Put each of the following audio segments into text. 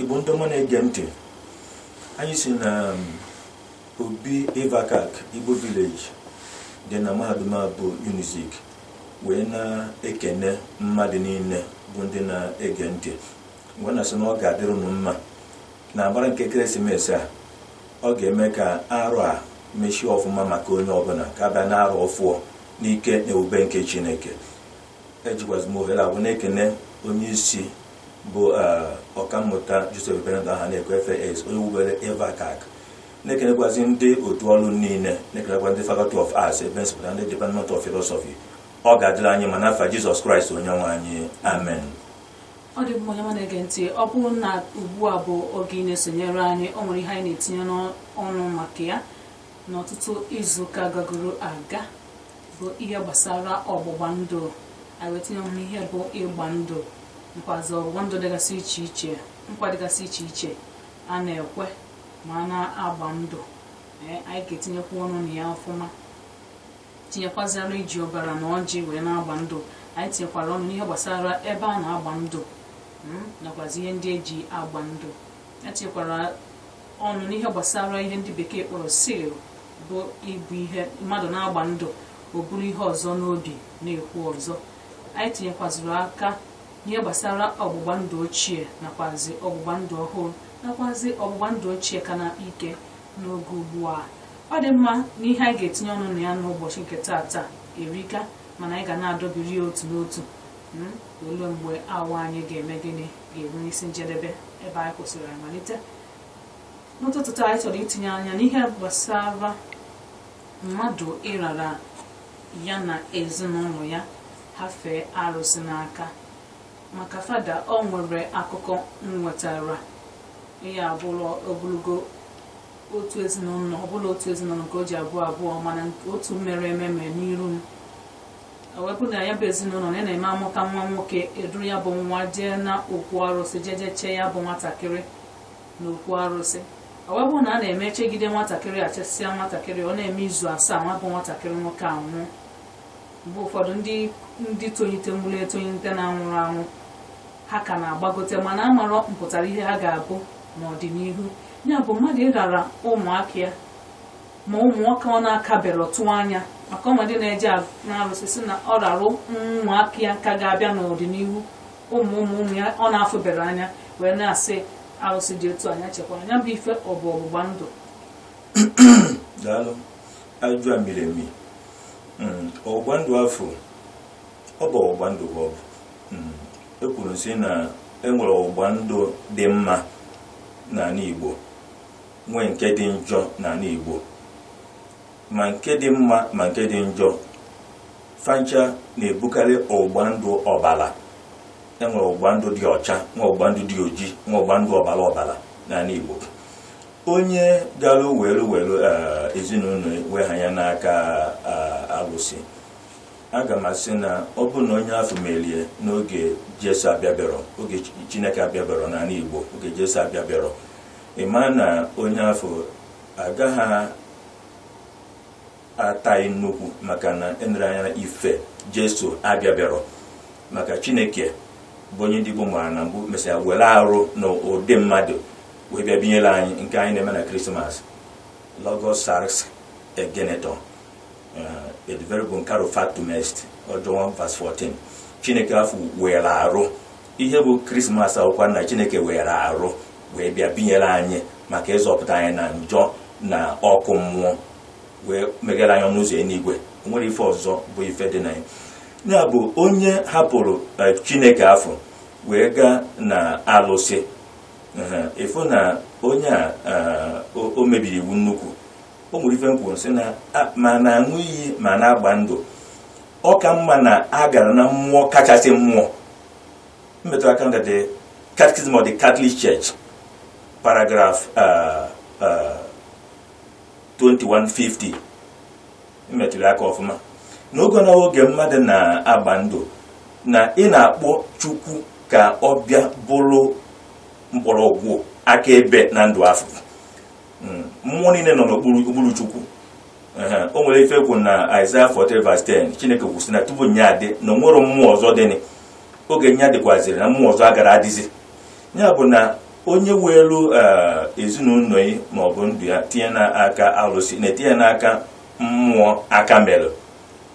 Igbo ndị ọma na-ege ntị, anyị si na obi Evakak Igbo village dị na mahadum abụ Unizik wee na-ekene mmadụ niile bụ ndị na-ege ntị. Wee na-asị na ọ ga-adịrị unu mma na agbara nke ekeresimesi a, ọ ga-eme ka arụ a mechie ọfụma maka onye ọbụla, ka abịa na arụ ọfụọ n'ike na ebube nke Chineke. Ejikwazi m ohere abụ na-ekene onye isi bụ ọkammụta Joseph Benedict aha na-ekwe FAS onye wubere Evakak, na-ekenekwazi ndị otu ọrụ niile, na-ekenekwa ndị Faculty of Arts, ebe nsipụta ndị Department of Philosophy. Ọ ga-adịrị anyị ma n'afa Jizọs Kraịst onye nwe anyị, amen. Ọ dị mma onye na-ege ntị, ọ bụrụ na ugbu a bụ oge na-esonyere anyị, ọ nwere ihe anyị na-etinye n'ọnụ maka ya n'ọtụtụ izuụka gagoro aga, bụ ihe gbasara ọgbụgba ndụ. Anyị wetinye ọmụ ihe bụ ịgba ndụ, nkwazi ọgbụgba ndụ dịgasị iche iche, nkwa dịgasị iche iche a na-ekwe ma a na-agba ndụ. Anyị ga-etinyekwa ọnụ na ya ọfụma, tinyekwazịara iji ọbara na ọjị wee na-agba ndụ. Anyị tinyekwara ọnụ n'ihe gbasara ebe a na-agba ndụ nakwazi ihe ndị eji agba ndụ. Anyị tinyekwara ọnụ n'ihe gbasara ihe ndị bekee kpọrọ seal, bụ ịbụ ihe mmadụ na-agba ndụ o buru ihe ọzọ n'obi na-ekwu ọzọ. Anyị tinyekwaziri aka n'ihe gbasara ọgbụgba ndụ ochie nakwazi ọgbụgba ndụ ọhụrụ, nakwazi ọgbụgba ndụ ochie ka na-akpa ike n'oge ugbu a. Ọ dị mma na ihe anyị ga-etinye ọnụ na ya n'ụbọchị nke taata erika, mana anyị ga na-adọbiri ya otu n'otu ruo mgbe awa anyị ga-eme gịnị, ga-eru n'isi njedebe ebe anyị kwụsịrị amalite. N'ụtụtụ taa anyị chọrọ itinye anya n'ihe gbasara mmadụ ịrara ya na ezinụlọ ya hafee arụsị n'aka. Maka fada, ọ nwere akụkọ m nwetara, ihe abụrụ ogologo otu ezinụlọ, ọbụla otu ezinụlọ nke o ji abụọ, mana otu mere ememe n'iru m. Ewepụ na ya bụ ezinụlọ na na-eme amụta nwa nwoke, eduru ya bụ nwa jee na okwu arụsị, chee ya bụ nwatakịrị na okwu arụsị. Ewepụ na a na-eme chegide nwatakịrị, achesịa nwatakịrị, ọ na-eme izu 7 nwa bụ nwatakịrị nwoke anwụ. Mgbe ụfọdụ ndị tonyite na-anwụrụ anwụ, ha ka na-agbagote mana amarọ mpụtara ihe ha ga-abụ n'ọdịnihu. Ya bụ mmadụ ịrara ụmụaka ya, ma ụmụnwoke ọ na-akabelọ tụọ anya, maka ọmadị na-eje na-arụsị si na ọ rarụ ụmụaka ya ka ga-abịa n'ọdịnihu, ụmụ ya ọ na-afụbere anya, wee na-asị arụsị dị otu anya chekwa anya bụ ife ọ bụ ọgbụgba ndụ. Daalụ, ajụ a miri emi. Ọgbụgba ndụ afọ, ọ bụ ọgbụgba ndụ ka ọ bụ. Ekwuru si na enwere ọgbụgba ndụ dị mma n'ala Igbo, nwee nke dị njọ n'ala Igbo. Ma nke dị mma ma nke dị njọ, fancha na-ebukarị ọgbụgba ndụ ọbara. Enwere ọgbụgba ndụ dị ọcha, nwe ọgbụgba ndụ dị oji, nwe ọgbụgba ndụ ọbara n'ala Igbo. Onye gara were ezinụlọ wee ha ya n'aka arụsị, aga m asị na ọ bụ na onye afọ merie n'oge Jesu abịabịarọ, oge Chineke abịabịarọ n'ala Igbo, oge Jesu abịabịarọ, ịma na onye afọ agaghị ataghị nnukwu, maka na enere anya ife Jesu abịabịarọ. Maka Chineke bụ onye ndị Igbo mara na mbụ mesịa were arụ na ụdị mmadụ wee bịa binyere anyị nke anyị na-eme na Krismas, Logos Sarx Egenetor, edverbum nkaro factum est, John 1:14. Chineke afọ were arụ, ihe bụ Krismas akwụkwa na Chineke were arụ wee bịa binyere anyị maka ịzọpụta anyị na njọ na ọkụ mmụọ, wee meghere anyị ọnụ ụzọ eluigwe. Nwere ife ọzọ bụ ife dị na ya. Ya bụ onye hapụrụ Chineke afọ wee gaa na alụsị, ịfụ na onye a o mebiri iwu nnukwu. O nwere ife nkwuru sị na ma na-aṅụ iyi ma na-agba ndụ, ọ ka mma na a gara na mmụọ kachasị mmụọ. Mmetụ aka na the Catechism of the Catholic Church, paragraph 2150, mmetụrụ aka ọfụma n'oge na oge mmadụ na-agba ndụ, na ị na-akpọ Chukwu ka ọ bịa bụrụ mkpọrọgwụ akaebe na ndụ afọ. Mmụọ niile nọ n'okpuru Chukwu. O nwere ife kwu na Isaiah 40:10, Chineke kwụsị na tupu nye adị na onwere mmụọ ọzọ dị, oge nye dịkwaziri na mmụọ ọzọ agara adịzi. Ya bụ na onye welu ezinụlọ yi ma ọ bụ ndụ ya tinye n'aka alụsị na-etinye n'aka mmụọ aka mere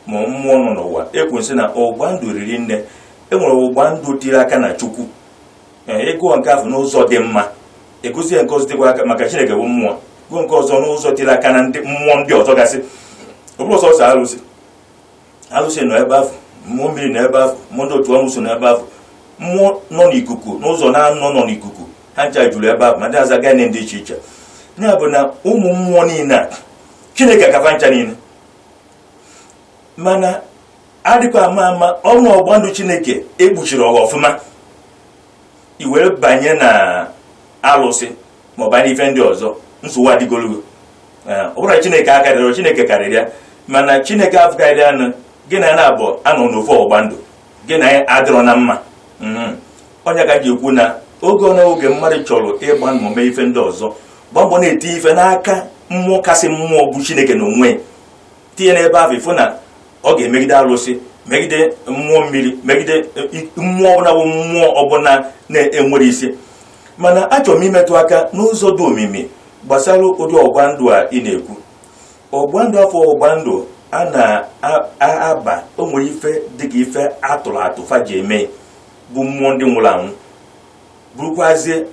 ma mmụọ nọ n'ụwa. Ekwensị na ọgba ndụ riri nne, enwere ọgba ndụ tiri aka na Chukwu. Ịgụọ nke ahụ n'ụzọ dị mma, egozie nke ọzọ dịkwa aka maka Chineke bụ mmụọ, gụọ nke ọzọ n'ụzọ tiri aka na ndị mmụọ ndị ọzọ gasị. Ọ bụrụ sọsọ alụsị nọ ebe ahụ, mmụọ mmiri nọ ebe ahụ, mmụọ ndị otu ọmụsụ nọ ebe ahụ, mmụọ nọ n'ikuku n'ụzọ na-anọ nọ n'ikuku, ha ncha juru ebe ahụ ma ndị aza gaghị dị iche iche. Ya bụ na ụmụ mmụọ niile a Chineke kafa ncha niile, mana adịkwa ama ọnụ ọgba ndụ Chineke ekpuchiri ọha ọfụma. I were banye na alụsị ma ọ banye ife ndị ọzọ, nsogbu adịgologo. Ọ bụrụ Chineke akarịrị, Chineke karịrị ya, mana Chineke afụkarịrị anụ gị na ya na-abụ anọ n'ofu ọgba ndụ, gị na ya adịrọ na mma. Onye ka ji ekwu na oge na oge mmadụ chọrọ ịgba mbọ mee ife ndị ọzọ, gba mbọ na-eti ife n'aka mmụọ kasị mmụọ bụ Chineke na onwe, tinye n'ebe ahụ ịfụ na ọ ga-emegide alụsị, megide mmụọ mmiri, megide mmụọ ọbụla bụ mmụọ ọbụla na-enwere isi. Mana achọrọ m imetụ aka n'ụzọ dị omimi gbasara ụdị ọgba ndụ a ị na-ekwu. Ọgba ndụ afọ ọgba ndụ a na-aba, o nwere ife dịka ife atụrụ atụ fa ji eme bụ mmụọ ndị nwụrụ anwụ, bụrụkwazie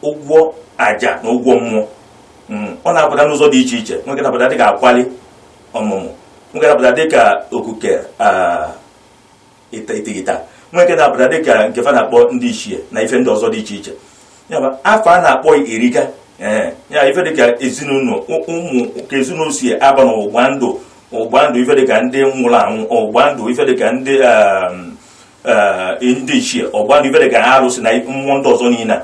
ụgwọ aja na ụgwọ mmụọ. Ọ na-apụta n'ụzọ dị iche iche. Nwoke na-apụta dịka akwali ọmụmụ, nwoke na-apụta dịka okuke itegita, nwoke na-apụta dịka nke fa na-akpọ ndị ichie na ife ndị ọzọ dị iche iche. Ya bụ afọ a na-akpọ erika. Ya ife dịka ezinụlọ, ụmụ ka ezinụlọ si aba n'ọgba ndụ, ọgba ndụ ife dịka ndị nwụrụ anwụ, ọgba ndụ ife dịka ndị ichie, ọgba ndụ ife dịka alụsị na mmụọ ndị ọzọ niile.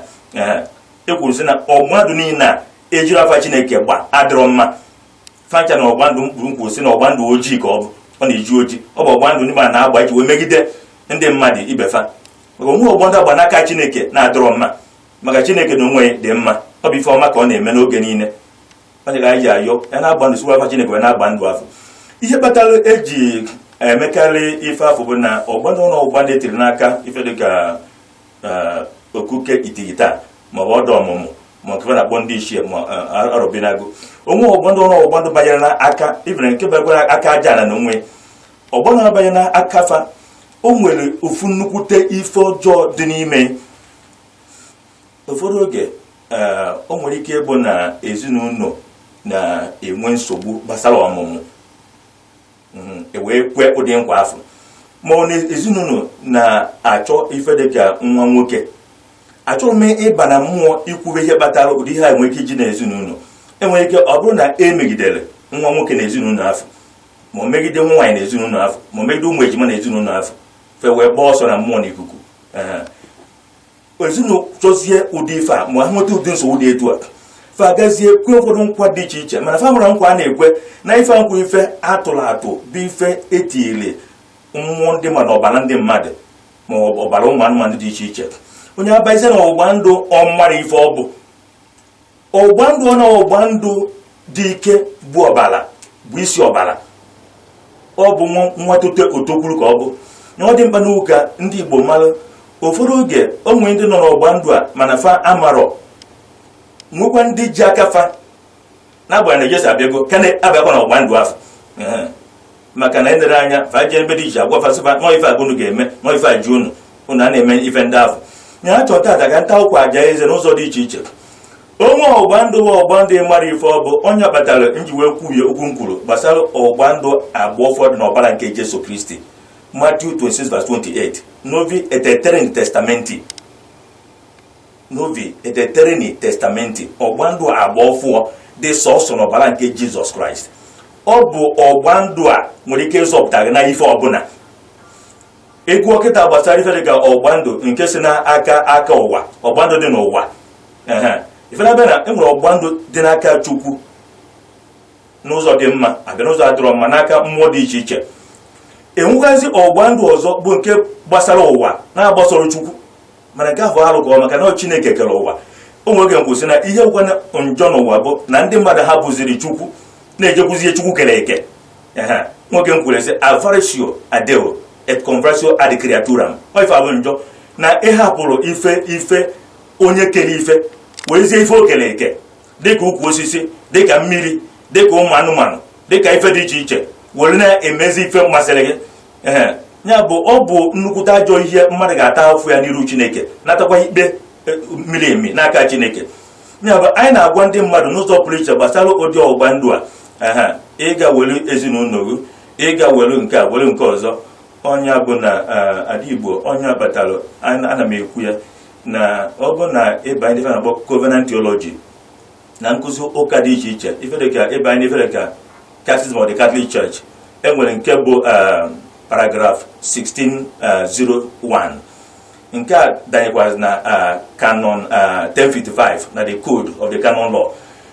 Ekwuru sị na ọgba ndụ niile a ejiri afa Chineke gba adịrọ mma. Fancha na ọgba ndụ mkpụrụ nkwu si na ọgba ndụ ojii ka ọ na-eji ojii, ọ bụ ọgba ndụ ndị ma na-agba iji wee megide ndị mmadụ ibefa. Maka onwe ọgba ndụ agba n'aka Chineke na-adịrọ mma, maka Chineke na onwe dị mma. Ọ bụ ife ọma ka ọ na-eme n'oge niile. Onye ga anyị ayọ ya na-agba ndụ sikwa afa Chineke wee na-agba ndụ afọ. Ihe kpatara eji emekarị ife afọ bụ na ọgba ndụ na ọgba ndụ etiri n'aka ife dịka okuke itigita ma ọ bụ ọdụ ọmụmụ ma nke na-akpọ ndị ichie ma arọbinago. Onwe ọgba ndụ na ọgba ndụ banyere n'aka ibere nke banyere aka aja na onwe. Ọgba ndụ banyere n'aka fa, o nwere ofu nnukwute ife ọjọọ dị n'ime. Ụfọdụ oge o nwere ike ịbụ na ezinụlọ na-enwe nsogbu gbasara ọmụmụ, wee kwe ụdị nkwa afọ, ma ọ na ezinụlọ na-achọ ife dịka nwa nwoke. Achọrọ m ịba na mmụọ ikwube ihe kpatara ụdị ihe a enwere ike iji na ezinụlọ. Enwere ike ọ bụrụ na emegidere nwa nwoke na ezinụlọ afọ, ma ọ megide nwa nwaanyị na ezinụlọ afọ, ma ọ megide ụmụ ejima na ezinụlọ afọ, fe wee gbaa ọsọ na mmụọ na ikuku. Ezinụlọ chọzie ụdị ife a, ma ha nweta ụdị nsogbu dị etu a, fa agazie kwe ụfọdụ nkwa dị iche iche, mana fa nwere nkwa a na-ekwe na ife nkwa ife atụrụ atụ bụ ife etinyere mmụọ ndị mmadụ, ọbara ndị mmadụ ma ọbara ụmụ anụmanụ dị iche iche. Onye abazie na ọgba ndụ ọmara ife ọ bụ ọgba ndụ na ọgba ndụ dị ike bụ ọbara, bụ isi ọbara. Ọ bụ nwatote otokwuru ka ọ bụ. Na ọ dị mkpa n'ụka ndị Igbo mara ụfọdụ oge o nwere ndị nọ n'ọgba ndụ a mana fa amarọ, nwekwa ndị ji aka fa n'agbanyeghị na Jesu abịago ka na-abịakwa n'ọgba ndụ afọ. Maka na edere anya fa je ebe dị iche agwa fasịfa nọ ife agụnụ ga-eme, nọ ife aji unu a na-eme ife ndị afọ. Ya achọta ata ka nta ụkwa aja eze n'ụzọ dị iche iche. Onwe ọgba ndụ bụ ọgba ndụ mara ife ọ bụ. Onye kpatara nji wee kwuhie okwu nkwuru gbasara ọgba ndụ agba ụfọdụ n'ọbara nke Jesu Kristi. Matthew 26:28. Novi et eterni testamenti. Novi et eterni testamenti. Ọgba ndụ agba ọfụọ dị sọsọ n'ọbara nke Jizọs Kraịst. Ọ bụ ọgba ndụ a nwere ike ịzọpụta gị na ife ọbụla. Egwu ọkịta gbasara ife dịka ọgba ndụ nke si n'aka ụwa, ọgba ndụ dị n'ụwa. Ife na-abịa na enwere ọgba ndụ dị n'aka Chukwu n'ụzọ dị mma, abịa n'ụzọ adịrọ mma n'aka mmụọ dị iche iche. Enwekwazi ọgba ndụ ọzọ bụ nke gbasara ụwa na-agbasoro Chukwu, mana nke ahụ alụkọ maka na Chineke kere ụwa. O nwere oge nkwụsị na ihe ngwa njọ n'ụwa bụ na ndị mmadụ ha bụziri Chukwu na-ejekwuzie Chukwu kere eke. Nwoke nkwuresi avaratio et conversio ad creaturam. Ife abụ njọ na ịhapụrụ ife onye kere ife werezie ife o kere eke dịka ukwu osisi dịka mmiri dịka ụmụ anụmanụ dịka ife dị iche iche were na-emezi ife masịrị gị ya bụ ọ bụ nnukwute ajọ ihe mmadụ ga-ata afụ ya n'iru Chineke natakwa ikpe miri emi n'aka Chineke. Ya bụ anyị na-agwa ndị mmadụ n'ụzọ pụrụ iche gbasara ụdị ọgbụgba ndụ a ịga were ezinụlọ gị ịga were nke a were nke ọzọ. Onye bụ na ala Igbo onye abatara ana m ekwu ya na ọ bụ na ebe anyị na-akpọ covenant theology na nkụzi ụka dị iche iche ife dịka ebe anyị ifere ka Catechism of the Catholic Church enwere nke bụ paragraph 1601 nke a danyekwazị na canon 1055 na the code of the canon law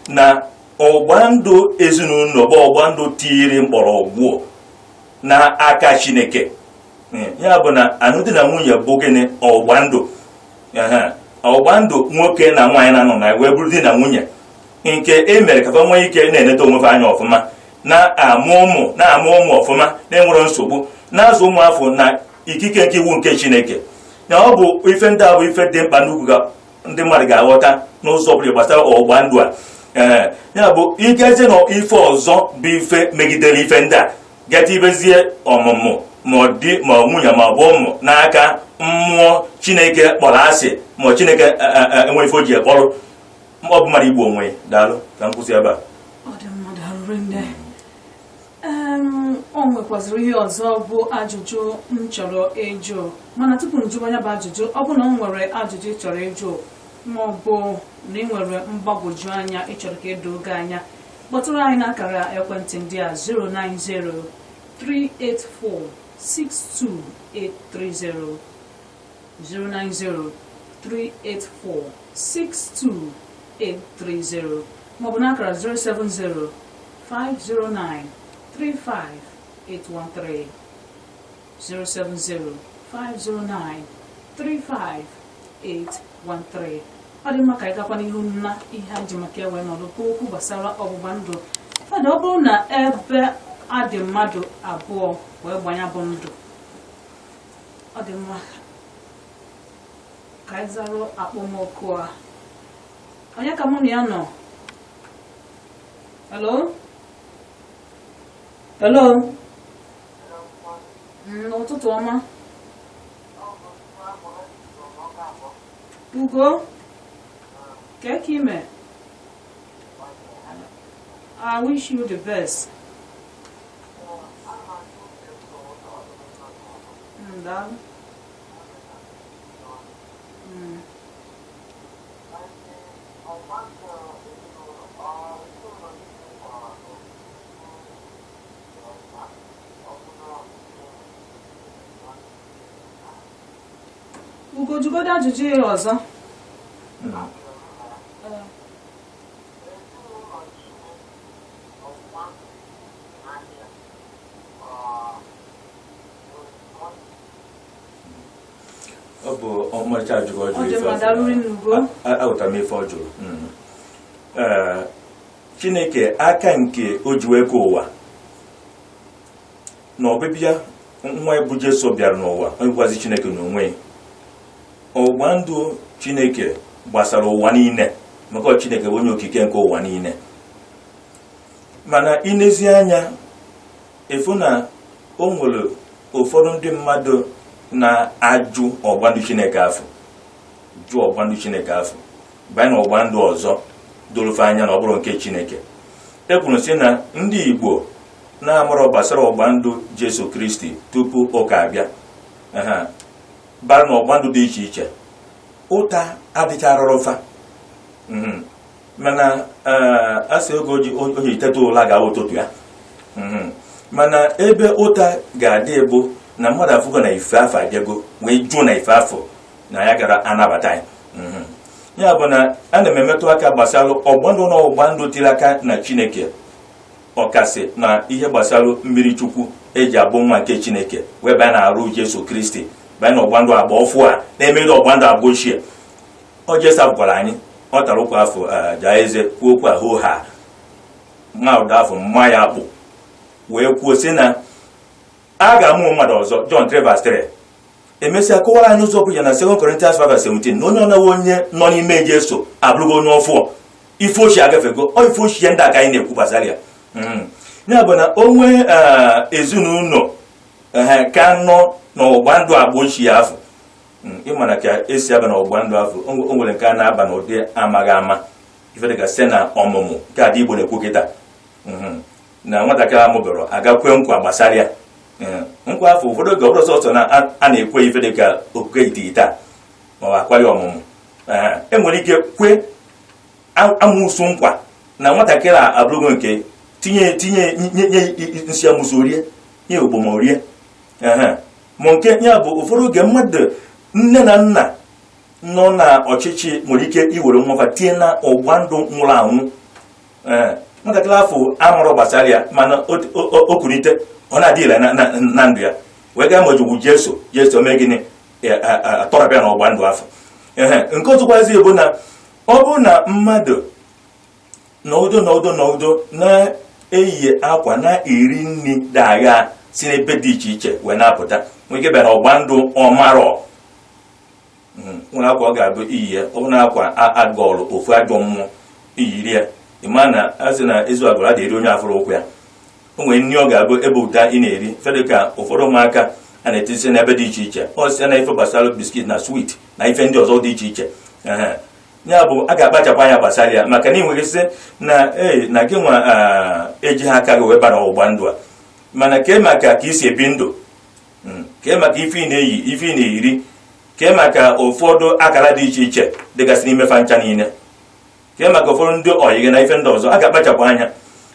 na ọgba ndụ ezinụlọ bụ ọgba ndụ tiri mkpọrọgwụ na aka Chineke. Ya bụ na alụmdi na nwunye bụ gịnị? Ọgba ndụ ọgba ndụ nwoke na nwaanyị na-anọ na wee bụrụ di na nwunye nke e mere ka fa nwee ike na-eneta onwe fa anya ọfụma na-amụ ụmụ ọfụma na-enwere nsogbu na-azụ ụmụ afọ na ikike nke iwu nke Chineke. Na ọ bụ ife ndị a bụ ife dị mkpa n'ukwu ka ndị mmadụ ga-aghọta n'ụzọ ọbụla gbasara ọgba ndụ a. Ya bụ igeze na ife ọzọ bụ ife megidere ife ndị a gata ibezie ọmụmụ ma di ma nwunye ma ọ bụ ụmụ n'aka mmụọ Chineke kpọrọ asị ma Chineke enwe ife o ji ekpọrọ ọ bụ mmadụ igbu onwe. Daalụ ka m kwụsị ebe a. O nwekwaziri ihe ọzọ bụ ajụjụ m chọrọ ịjụ, mana tupu m jụọ ya bụ ajụjụ, ọ bụ na m nwere ajụjụ ị chọrọ ịjụ ma ọ bụ na ị nwere mgbagwoju anya ịchọrọ ka edo oge anya, kpọtụrụ anyị n'akara ekwentị ndị a 09038462830 09038462830 maọbụ n'akara 07050935813 07050935813. Ọ dị mma ka anyị gakwa n'ihu na ihe anyị ji maka ewe n'ọlụkọ okwu gbasara ọgbụgba ndụ. Fada, ọ bụrụ na ebe adị mmadụ abụọ wee gbanya bụ ndụ, ọ dị mma ka anyị zara akpọmọkụ a. Onye ka mụ na ya nọ? Hello? Hello? Ụtụtụ ọma. Ugo? Ka ime? I wish you the best. Daalụ. Ugo, jụgodo ajụjụ ya ọzọ. Ọ bụ ọmarịcha ajụjụ ọ jụrụ ife m ife ọ jụrụ. Chineke aka nke o ji wee kee ụwa na ọbịbịa nwa ebu Jesu bịara n'ụwa, onye bụkwazi Chineke n'onwe. Ọgba ndụ Chineke gbasara ụwa niile maka Chineke bụ onye okike nke ụwa niile. Mana inezi anya efu na o nwere ụfọdụ ndị mmadụ na-ajụ ọgba ndụ Chineke afọ, jụọ ọgba ndụ Chineke afọ, banye na ọgba ndụ ọzọ dorofe anya na ọ bụrụ nke Chineke. Ekwuru sị na ndị Igbo na-amụrụ gbasara ọgba ndụ Jesu Kristi tupu ụka abịa bara na ọgba ndụ dị iche iche. Ụta adịcharọrọfa mana asị oge o ji teta ụla ga ụtụtụ ya. Mana ebe ụta ga-adị bụ na mmadụ afụgo na ife afọ abịago wee jụọ na ife afọ na ya gara anabata ya. Ya bụ na ana m emetụ aka gbasara ọgba ndụ na ọgba ndụ tiri aka na Chineke, ọkasị na ihe gbasara mmiri Chukwu eji abụ nwa nke Chineke wee banye na-arụ Jesu Kristi, banye na ọgba ndụ agba ọfụ a na-emeri ọgba ndụ agba ochie. Ọ Jesu gwara anyị, ọ tara ụkwa afọ jaa eze kwuo okwu ahụ ha nwa ụda afọ mma ya akpụ wee kwuo sị na a ga-amụ mmadụ ọzọ. John 3:3 emesịa kọwara anyị ụzọ bụ ya na 2 Corinthians 5:17 na onye ọnawa onye nọ n'ime Jesu abụrụgo onye ọfụọ ife ochie agafego ọ ife ochie ndị aka anyị na-ekwu gbasara ya ya bụ na onwe ezinụlọ ka nọ n'ọgba ndụ agba ochie afọ ịmana ka esi aba n'ọgba ndụ afọ o nwere nke a na-aba n'ụdị amaghị ama ife dịka site na ọmụmụ nke adị Igbo na-ekwu kịta na nwatakịrị amụbịara agakwe nkwa gbasara ya nkwa afọ ụfọdụ oge ọbụrụ sọsọ na a na-ekwe ife dịka okwe ite ma ọ akwali ọmụmụ enwere ike kwe amụsụ nkwa na nwatakịrị a abụrụgo nke tinye nye nsị amụsụ rie nye ogbomo rie ma nke ya bụ ụfọdụ oge mmadụ nne na nna nọ na ọchịchị nwere ike iwere nwafa tinye na ọgba ndụ nwụrụ anwụ nwatakịrị afọ amụrụ gbasara ya mana o kunite ọ na-adị ile na ndụ ya wee gaa ma ojugwu Jesu mee gịnị atọrọbịa na ọgba ndụ afọ nke ọzọkwazi bụ na ọ bụ na mmadụ n'udo na-eyi akwa na-eri nri dị agha si n'ebe dị iche iche wee na-apụta nwee ike bịa na ọgba ndụ ọmarọ nwere akwa ọ ga-abụ iyi ya ọ bụ na akwa agọlụ ofu ajọ mmụọ iyiri ya ịma na asị na ezu agọrọ a na-eri onye afụrụ ụkwụ ya o nwere nri ọ ga-abụ ebe ụda ị na-eri fedụ ka ụfọdụ ụmụaka a na-etisi n'ebe dị iche iche ọ site na ife gbasara biskit na swit na ife ndị ọzọ dị iche iche ya bụ a ga-akpachapụ anya gbasara ya maka na ị nwere isi na gị nwa eji ha aka gị wee bara ọgba ndụ a mana kee maka ka isi ebi ndụ kee maka ife ị na-eyi ife ị na-eri kee maka ụfọdụ akara dị iche iche dịgasị n'ime fancha niile kee maka ụfọdụ ndị ọyị gị na ife ndị ọzọ a ga-akpachapụ anya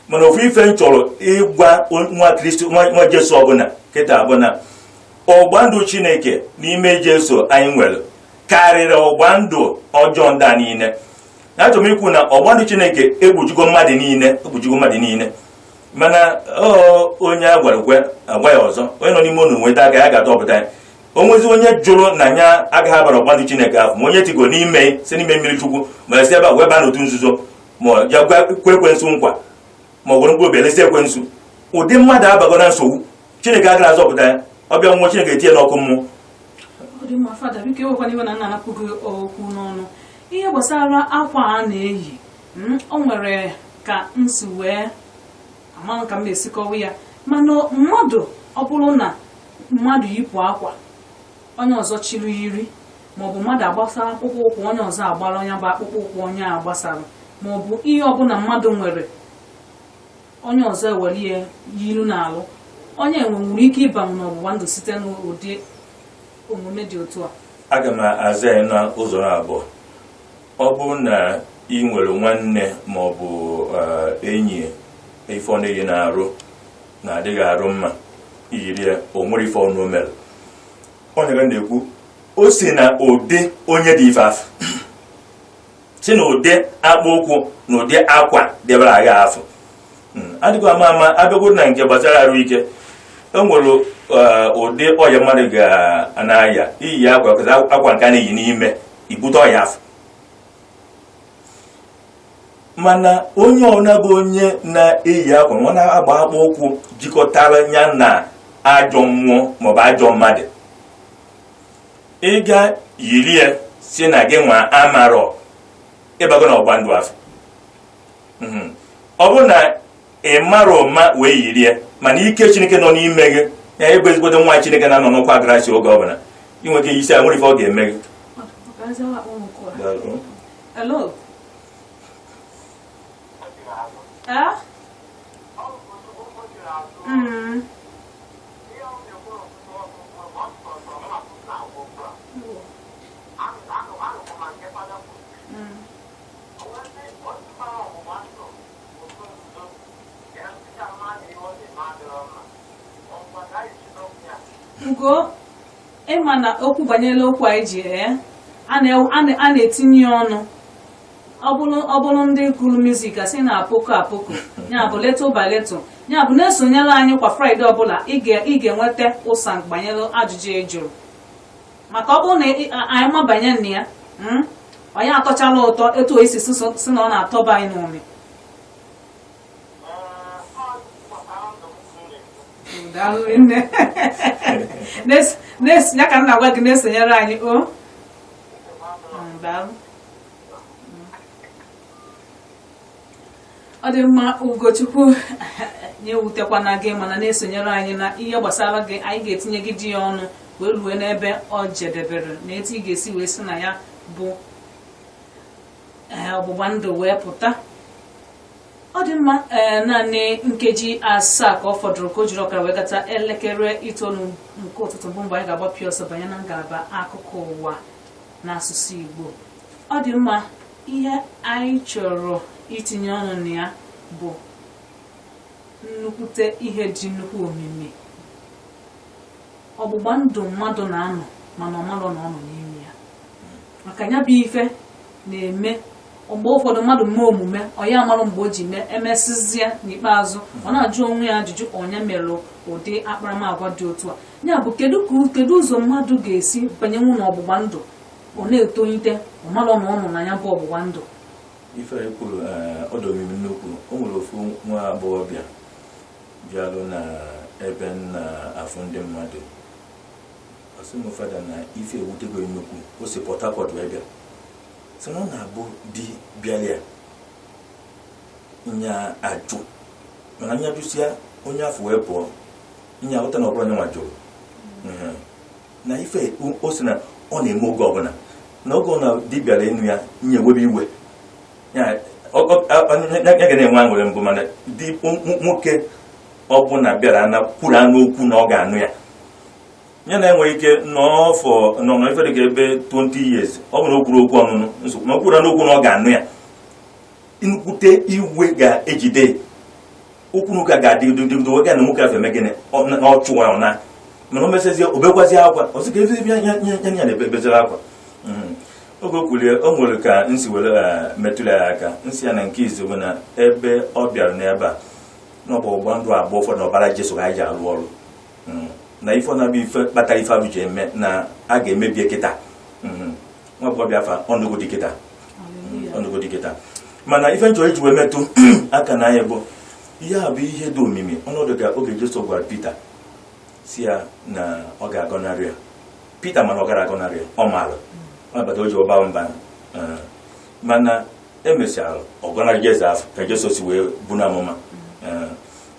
mana ofu ife m chọrọ ịgwa nwa Kristi nwa Jesu ọbụla kịta abụna ọgba ndụ Chineke n'ime Jesu anyị nwere karịrị ọgba ndụ ọjọọ ndị a niile na-achọ m ikwu na ọgba ndụ Chineke egbujugo mmadụ niile mana onye agwa ya ọzọ onye nọ n'ime unu nweta aka ya ga-atọpụta ya o nwezi onye jụrụ na ya agaghị abara ọgba ndụ Chineke ahụ ma onye tigo n'ime si n'ime mmiri Chukwu ma esi ebe a wee baa n'otu nzuzo ma ya kwe ekwensu nkwa ma ọ gwere mkpụrụ obi elesi ekwensu ụdị mmadụ abago na nsogbu Chineke agaghị azọpụta ya ọbịa nwa Chineke etinye n'ọkụ mmụọ ihe gbasara akwa a na-eyi o nwere ka nsi wee ama ka m esikọwa ya mana mmadụ ọ bụrụ na mmadụ yipụ akwa onye ọzọ chiri yiri maọbụ mmadụ agbasara akpụkpọ ụkwụ onye ọzọ agbara onye bụ akpụkpọ ụkwụ onye a gbasara maọbụ ihe ọbụla mmadụ nwere onye ọzọ ewere yiru n'alụ onye nwere ike ịbanwe n'ọgbụgba ndụ site n'ụdị omume dị otu a. Aga m aza ya n'ụzọ abụọ. Ọ bụrụ na ị nwere nwanne maọbụ enyi ife ọ na-eyi na-arụ na-adịghị arụ mma iyiri ya o nwere ife ọnụ mere onye ga na-ekwu o si na ụdị onye dị ife afọ si na ụdị akpụ ụkwụ na ụdị akwa debara agha afọ adịghị ama abịagoro na nke gbasara arụ ike o nwere ụdị ọya mmadụ ga-anaya iyi akwa nke a na-eyi n'ime ibute ọya afọ mana onye ọna bụ onye na-eyi akwa nwa na-agba akpụ ụkwụ jikọtara ya na ajọ mmụọ maọbụ ajọ mmadụ ịga yiri ya si na gị nwa amarọ ịbago na ọgba ndụ afọ ọ bụrụ na ị mara ụma wee yiri ya mana ike Chineke nọ n'ime gị ya ebe ezigbote nwa Chineke na-anọ n'ọkwa gracia oge ọbụla ị nwere ike isi a nwere ife ọ ga-eme gị. Hello. Ugo ịma na okwu banyere okwu anyị ji a na-etinye ọnụ ọ bụrụ ndị gụrụ music asị na apoko ya bụ leto by leto ya bụ na-esonyere anyị kwa Fraịde ọbụla ị ga-enweta ụsa banyere ajụjụ ejụrụ maka ọ bụrụ na anyị mabanye na ya onye atọchala ụtọ etu esi si na ọ na-atọba anyị n'ụmị Darling. Next, ya kan na gwa gị na-esonyere anyị o. Ọ dị mma Ugochukwu nyewutekwana gị mana na-esonyere anyị na ihe gbasara gị anyị ga-etinye gị dị ọnụ wee lue n'ebe ọ jedebere na etu ị ga-esi wee si na ya bụ ọgbụgba ndụ wee pụta. Ọ dị mma naanị nkeji 7 ka ọ fọdụrụ ka o jiri ọkara wee gata elekere 9 nke ụtụtụ bụ mgbe anyị ga-agbapịa ọsọ banye na ngalaba akụkọ ụwa n'asụsụ Igbo. Ọ dị mma ihe anyị chọrọ itinye ọnụ na ya bụ nnukwute ihe dị nnukwu omimi. Ọgbụgba ndụ mmadụ na-anọ mana ọmalụ na ọnọ n'ime ya maka ya bụ ife na-eme mgbe ụfọdụ mmadụ mee omume ọ ya amarụ mgbe o ji mee emesịzie n'ikpeazụ ọ na-ajụ onwe ya ajụjụ onye mere ụdị akparamagwa dị otu a. Ya bụ kedu ụzọ mmadụ ga-esi banyenwu n'ọgbụgba ndụ ọ na-etolite ọmalụ na ọnọ na ya bụ ọgbụgba ndụ. Ife kwuru ọdụ omimi nnukwu. O nwere ofu nwa agbọghọbịa bịalụ na ebe na-afụ ndị mmadụ ọsị m fada na ife ewutego nnukwu o si Port Harcourt wee bịa sị na ọ na-abụ di bịalịa nya ajụ mana nya jụsịa onye afọ wee pụọ nya ụta na ọbụla onye nwa jụrụ na ife o si na ọ na-eme oge ọbụla na oge ọ na di bịara enu ya nye webe iwe ya ga na-enwe aṅụrị mbụ mana di nwoke ọbụla bịara na kwuru anụ okwu na ọ ga-anụ ya ya na-enwe ike n'ọfọ nọ ife dịka ebe 20 years ọ bụrụ okwuru okwu ọnụnụ nsogbu ma kwuru anụ okwu na ọ ga-anụ ya nkwute iwe ga-ejide okwu n'ụka ga-adị dododo ga na nwoke afọ eme gịnị na ọ chụwa ọ na mana o mesezie obekwazi akwa ọsị ka ebe ya na-ebezere akwa. Oge o kwulie o nwere ka nsi were metụrụ ya aka nsị ya na nke izu bụ na ebe ọ bịara n'ebe a n'ọbụ ọgba ndụ abụọ ụfọdụ ọbara Jesu ha ji arụ ọrụ na ife ọ na-abịa ife kpatara ife abụ ji eme na a ga-emebie kịta nwa agbọghọbịa afa ọnụgodi kịta mana ife nchọrọ iji wee metụ aka na anyị bụ ihe a bụ ihe dị omimi ọnọdụ ka oge Jesu gwara Pita si ya na ọ ga-agọnarị ya. Pita mana ọ gara agọnarị ya ọ maara ọbata o ji ọba mba mana emesịara ọgọnarị Jesu afọ ka Jesu si wee bụ na amụma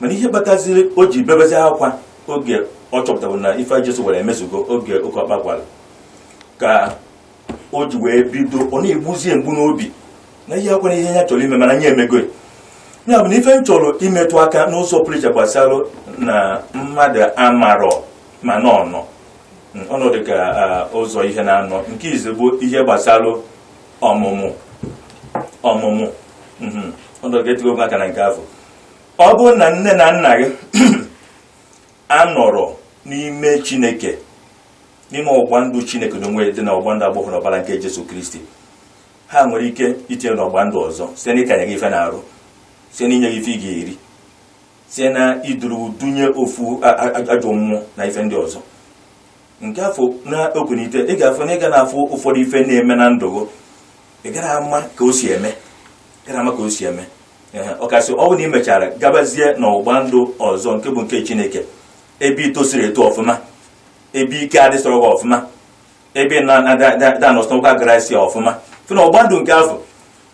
mana ihe kpataziri o ji bebezi akwa oge ọ chọpụtara na ife Jesu were emezugo oge oke ọkpa gwara ka o ji wee bido ọ na-egbuzie mgbu n'obi na ihe akwara ihe ya chọrọ ime mana nye emego ya bụ na ife m chọrọ imetụ aka n'ụzọ pụrụ iche gbasara na mmadụ amarọ ma n'ọnọ ọnọdụ ka ụzọ ihe na-anọ nke izi bụ ihe gbasara ọmụmụ ọnọdụ ga-etigo aka na nke afọ. Ọ bụrụ na nne na nna gị anọrọ n'ime Chineke n'ime ọgba ndụ Chineke na onwe dị na ọgba ndụ agbọghọ n'ọbara nke Jesu Kristi ha nwere ike itinye n'ọgba ndụ ọzọ site n'ịkanye gị ife na-arụ site n'inye gị ife ị ga-eri site na iduru dunye ofu ajọ mmụọ na ife ndị ọzọ. Nke afọ na okunite ị ga-afụ na ị ga na-afụ ụfọdụ ife na-eme na ndụ ị gara ama ka o si eme ọkasị ọ bụrụ na ị mechara gabazie n'ọgba ndụ ọzọ nke bụ nke Chineke ebe ị tosiri eto ọfụma ebe ike adịsọrọ gị ọfụma ebe na-anọsọkwa gracia ọfụma fe na ọgba ndụ nke afọ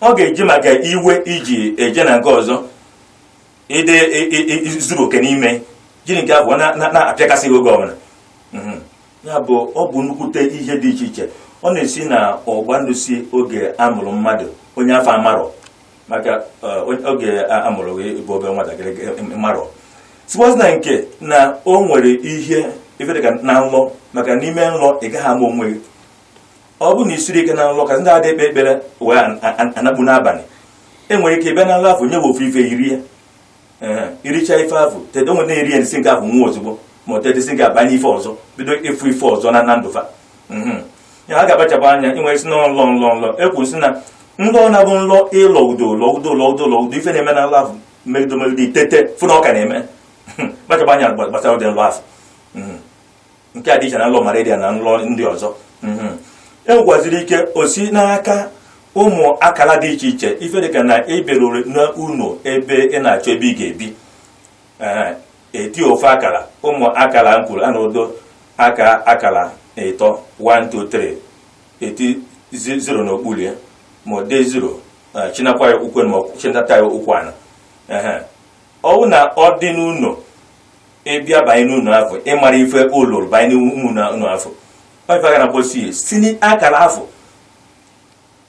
ọ ga-eji maka iwe iji eje na nke ọzọ ide zuru oke n'ime jiri nke afọ na-apịakasị gị oge ọbụla ya bụ ọ bụ nnukwute ihe dị iche iche ọ na-esi na ọgba ndụ si oge amụrụ mmadụ onye afọ amarọ maka oge amụrụ gị bụ obe nwatakịrị marọ sikwazi na nke na o nwere ihe ife dịka na nlọ maka n'ime nlọ ị gaghị ama onwe gị ọ bụ na isiri ike na nlọ ka ndị adị ekpe ekpere wee anakpu n'abalị enwere ike ịbịa na nlọ afọ nye bụ ofu ife iri ya iricha ife afọ tete onwe na-eri ya nsị nke afọ nwa ozugbo ma ọ tetesi nke abanye ife ọzọ bido ịfụ ife ọzọ na ndụfa ya a ga-akpachapụ anya inwere si na nlọ ekwu si na nlọ na bụ nlọ ịlọ udo ife na-eme na nlọ afọ megide itete fụ na ọka na-eme kpachapụ anya gbasara ụdị nlọ afọ nke a dị iche na nlọ malaria na nlọ ndị ọzọ enwekwaziri ike osi n'aka ụmụ akala dị iche iche ife dịka na ịbịaruru n'ụlọ ebe ị na-achọ ebe ị ga-ebi eti ofu akara ụmụ akara nkwuru anodo akara ịtọ 1 2 3 eti 0 n'okpuru ya ma ọ dị 0 chinakwa ya ukwe ma chinata ya ukwu ana ọwụ na ọ dị n'ụlọ ịbịa banye n'ụlọ afọ ịmara ife ụlọ banye n'ụlọ afọ ọ ife na kposi si n'akara afọ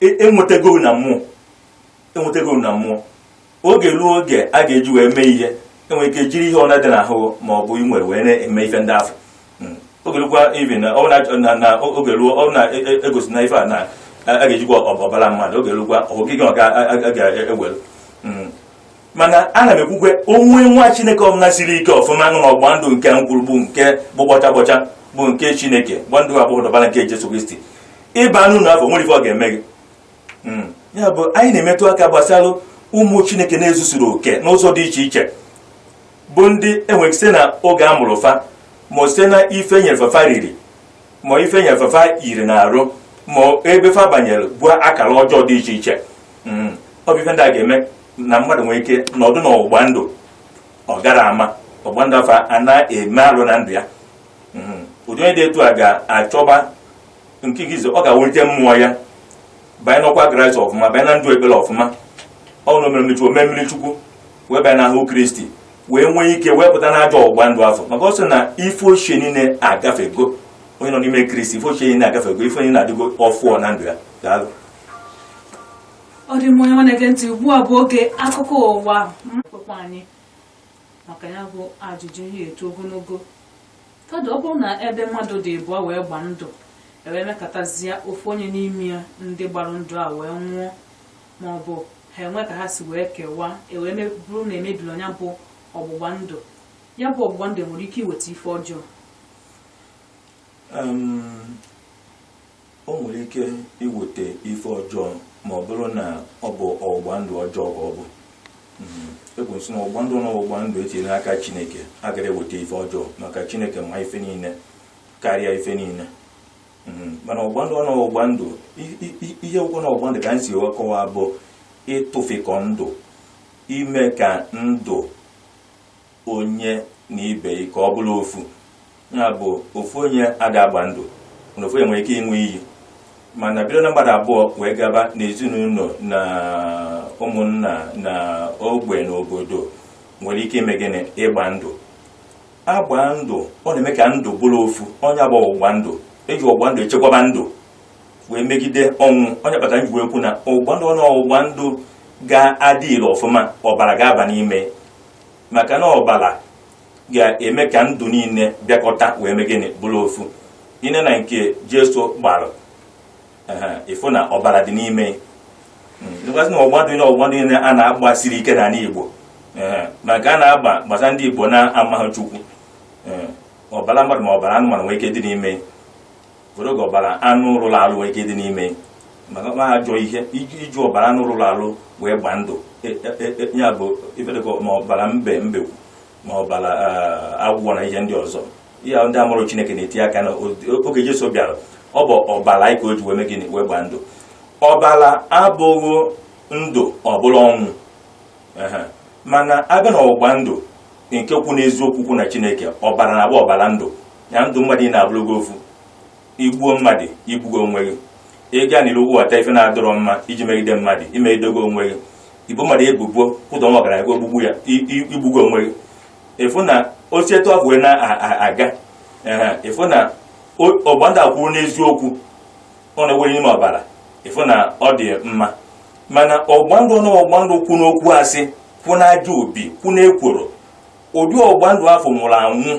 enwetego na mmụọ oge ruo oge a ga-eji wee mee ihe enwere ike jiri ihe ọna dị n'ahụ ma ọ bụ inwere wee na-eme ife ndị afọ oge rukwa ibi na oge ruo ọ na-egosi na ife a na a ga-ejikwa ọbara mmadụ oge rukwa ogige ọ ga-ewere mana ana m ekwukwe onwe nwa Chineke ọbụla siri ike ọfụma nọ n'ọgba ndụ nke ngwurugbu nke bụ gbọcha bụ nke Chineke gba ndụ abụọ dọbara nke Jesu Kristi ịba n'ụlọ afọ nwere ife ọ ga-eme gị ya bụ anyị na-emetụ aka gbasara ụmụ Chineke na-ezusuru oke n'ụzọ dị iche iche bụ ndị enwere site na oge a mụrụ fa ma site na ife nyerefefa riri ma ife nyerefefa yiri na arụ ma ebe fa banyere bụ akara ọjọọ dị iche iche ọ bụ ife ndị a ga-eme na mmadụ nwere ike nọdụ n'ọgbụgba ndụ ọ gara ama ọgbụgba ndụ afọ a na-eme arụ na ndụ ya ụdị onye dị etu a ga-achọba nke gizo ọ ga-awulite mmụọ ya banye n'ọkwa Kraịst ọfụma banye na ndụ ekpere ọfụma ọ na omere mmechi ome mmiri Chukwu wee banye n'ahụ Kristi wee nwee ike wepụta n'ajọ ọgbụgba ndụ afọ maka ọ sị na ife ochie niile agafego onye nọ n'ime Kristi ife ochie niile agafego ife onye na-adịgo ọfụọ na ndụ ya daalụ. Ọ dị onye na-ege ntị ugbu a bụ oge akụkọ ụwa mkpekwa anyị maka ya bụ ajụjụ ihe eto ogologo tọdụ ọ bụrụ na ebe mmadụ dị abụọ wee gba ndụ ewee mekọtazie ofu onye n'ime ya ndị gbara ndụ a wee nwụọ ma ọ bụ ha enwe ka ha si wee kewaa ewee bụrụ na emebiri onye bụ ọgbụgba ndụ ya bụ ọgbụgba ndụ nwere ike iweta ife ọjọọ o nwere ike iweta ife ọjọọ ma ọ bụrụ na ọ bụ ọgbụgba ndụ ọjọọ ka ọ bụ ekwensị na ọgbụgba ndụ na ọgbụgba ndụ etinyere n'aka Chineke agaghị eweta ife ọjọọ maka Chineke ma ife niile karịa ife niile mana ọgbụgba ndụ na ọgbụgba ndụ ihe ụkwụ na ọgbụgba ndụ ka anyị si kọwaa bụ ịtụfekọ ndụ ime ka ndụ onye na ibe ka ọ bụrụ ofu ya bụ ofu onye ada-agba ndụ na ofu onye nwere ike inwe iyi mana bido na mmadụ abụọ wee gaba n'ezinụlọ na ụmụnna na ogbe na obodo nwere ike ime gịnị ịgba ndụ agba ndụ ọ na-eme ka ndụ bụrụ ofu onye abụọ ọgbụgba ndụ eji ọgbụgba ndụ echekwaba ndụ wee megide ọnwụ onye kpatara nji wee kwu na ọgbụgba ndụ na ọgbụgba ndụ ga-adị ire ọfụma ọbara ga-aba n'ime maka na ọbara ga-eme ka ndụ niile bịakọta wee mee gịnị bụrụ ofu ine na nke Jesu gbara ịfụ na ọbara dị n'ime nkwasị na ọgbụgba ndụ na ọgbụgba ndụ niile a na-agba siri ike n'ala Igbo maka a na-agba gbasa ndị Igbo na-amaghị Chukwu ọbara mmadụ ma ọbara anụmanụ nwere ike dị n'ime oge ọbara anụ rụrụ arụ nwere ike dị n'ime maka ma ajọ ihe iji ọbara anụ rụrụ arụ wee gbaa ndụ ya bụ ifedekọ ma ọbara mbekwu ma ọbara agwụgwọ na ihe ndị ọzọ ihe ndị amụrụ Chineke na-etinye aka na oge Jesu bịara ọ bụ ọbara anyị ka o ji wee mee gịnị wee gbaa ndụ ọbara abụghị ndụ ọ bụla ọnwụ mana abịa na ọgbụgba ndụ nke kwu n'eziokwu kwu na Chineke ọbara na-agba ọbara ndụ ya ndụ mmadụ na-abụrụgo ofu igbuo mmadụ igbugo onwe gị ịga n'ilu wata ife na-adọrọ mma iji megide mmadụ imegidogo onwe gị igbu mmadụ ebubo kwụdọ nwa ọgaranya ogbugbu ya igbugo onwe gị ịfụ na osi etu ahụ wee na-aga ịfụ na ọgbụgba ndụ akwụrụ n'eziokwu ọ na-enwe n'ime ọbara ịfụ na ọ dị mma mana ọgbụgba ndụ na ọgbụgba ndụ kwu n'okwu asị kwu n'aja obi kwu n'ekworo ụdị ọgbụgba ndụ afọ nwụrụ anwụ